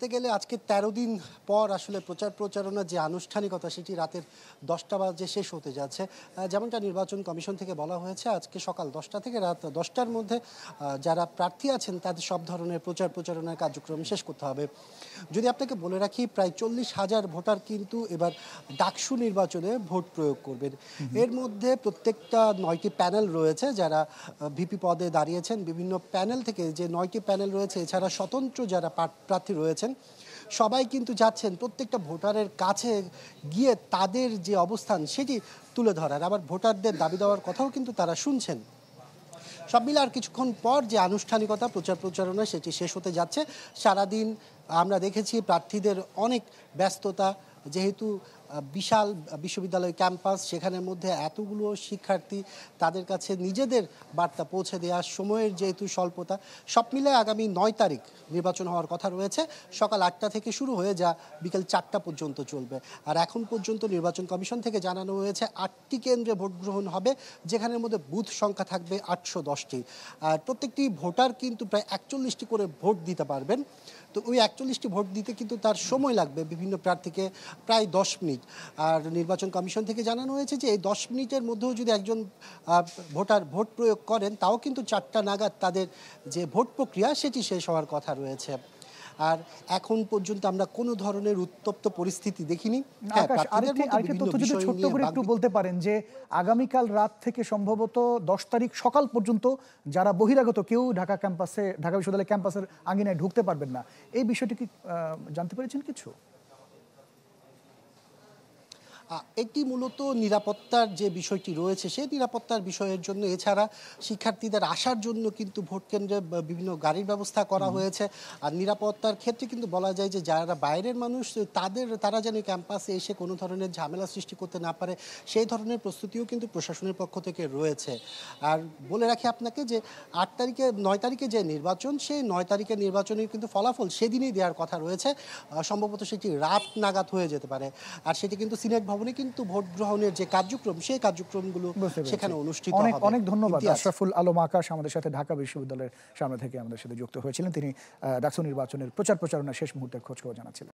বলতে গেলে আজকে ১৩ দিন পর আসলে প্রচারণা যে আনুষ্ঠানিকতা সেটি রাতের ১০টা বাজে শেষ হতে যাচ্ছে। যেমনটা নির্বাচন কমিশন থেকে বলা হয়েছে, আজকে সকাল ১০টা থেকে রাত ১০টার মধ্যে যারা প্রার্থী আছেন তাদের সব ধরনের প্রচারণার কার্যক্রম শেষ করতে হবে। যদি আপনাকে বলে রাখি, প্রায় ৪০,০০০ ভোটার কিন্তু এবার ডাকসু নির্বাচনে ভোট প্রয়োগ করবেন। এর মধ্যে প্রত্যেকটা ৯টি প্যানেল রয়েছে যারা ভিপি পদে দাঁড়িয়েছেন। বিভিন্ন প্যানেল থেকে যে ৯টি প্যানেল রয়েছে, এছাড়া স্বতন্ত্র যারা প্রার্থী রয়েছেন সবাই কিন্তু যাচ্ছেন প্রত্যেকটা ভোটারের কাছে গিয়ে তাদের যে অবস্থান সেটি তুলে ধরার, আবার ভোটারদের দাবি দেওয়ার কথাও কিন্তু তারা শুনছেন। সব মিলে আর কিছুক্ষণ পর যে আনুষ্ঠানিকতা প্রচারণা সেটি শেষ হতে যাচ্ছে। সারাদিন আমরা দেখেছি প্রার্থীদের অনেক ব্যস্ততা, যেহেতু বিশাল বিশ্ববিদ্যালয় ক্যাম্পাস, সেখানের মধ্যে এতগুলো শিক্ষার্থী, তাদের কাছে নিজেদের বার্তা পৌঁছে দেওয়ার সময়ের যেহেতু স্বল্পতা, সব মিলে আগামী ৯ তারিখ নির্বাচন হওয়ার কথা রয়েছে। সকাল ৮টা থেকে শুরু হয়ে যা বিকেল ৪টা পর্যন্ত চলবে। আর এখন পর্যন্ত নির্বাচন কমিশন থেকে জানানো হয়েছে ৮টি কেন্দ্রে ভোট গ্রহণ হবে, যেখানের মধ্যে বুথ সংখ্যা থাকবে ৮১০টি। আর প্রত্যেকটি ভোটার কিন্তু প্রায় ৪১টি করে ভোট দিতে পারবেন। তো ওই ৪১টি ভোট দিতে কিন্তু তার সময় লাগবে বিভিন্ন প্রার্থীকে প্রায় ১০ মিনিট। আর নির্বাচন কমিশন থেকে জানানো হয়েছে যে এই ১০ মিনিটের মধ্যেও যদি একজন ভোটার ভোট প্রয়োগ করেন, তাও কিন্তু ৪টা নাগাদ তাদের যে ভোট প্রক্রিয়া সেটি শেষ হওয়ার কথা রয়েছে। আর এখন পর্যন্ত আমরা কোনো ধরনের উত্তপ্ত পরিস্থিতি দেখিনি। আরেকটা তথ্য যদি ছোট্ট করে একটু বলতে পারেন যে আগামীকাল রাত থেকে সম্ভবত ১০ তারিখ সকাল পর্যন্ত যারা বহিরাগত কেউ ঢাকা বিশ্ববিদ্যালয় ক্যাম্পাসের আঙিনায় ঢুকতে পারবেন না, এই বিষয়টি কি জানতে পেরেছেন কিছু? এটি মূলত নিরাপত্তার যে বিষয়টি রয়েছে সেই নিরাপত্তার বিষয়ের জন্য। এছাড়া শিক্ষার্থীদের আসার জন্য কিন্তু ভোট কেন্দ্রে বিভিন্ন গাড়ির ব্যবস্থা করা হয়েছে। আর নিরাপত্তার ক্ষেত্রে কিন্তু বলা যায় যে যারা বাইরের মানুষ তারা যেন ক্যাম্পাসে এসে কোনো ধরনের ঝামেলা সৃষ্টি করতে না পারে, সেই ধরনের প্রস্তুতিও কিন্তু প্রশাসনের পক্ষ থেকে রয়েছে। আর বলে রাখি আপনাকে যে ৯ তারিখে যে নির্বাচন, সেই ৯ তারিখের নির্বাচনের কিন্তু ফলাফল সেদিনই দেওয়ার কথা রয়েছে। সম্ভবত সেটি রাত নাগাদ হয়ে যেতে পারে। আর সেটি কিন্তু সিনেট ভবনে কিন্তু ভোট গ্রহণের যে কার্যক্রম, সেই কার্যক্রমগুলো সেখানে অনুষ্ঠিত হবে। অনেক ধন্যবাদ। আশরাফুল আলম আকাশ আমাদের সাথে ঢাকা বিশ্ববিদ্যালয়ের সামনে থেকে আমাদের সাথে যুক্ত হয়েছিলেন। তিনি ডাকসু নির্বাচনের প্রচারণা শেষ মুহূর্তের খোঁজখবর জানাচ্ছিলেন।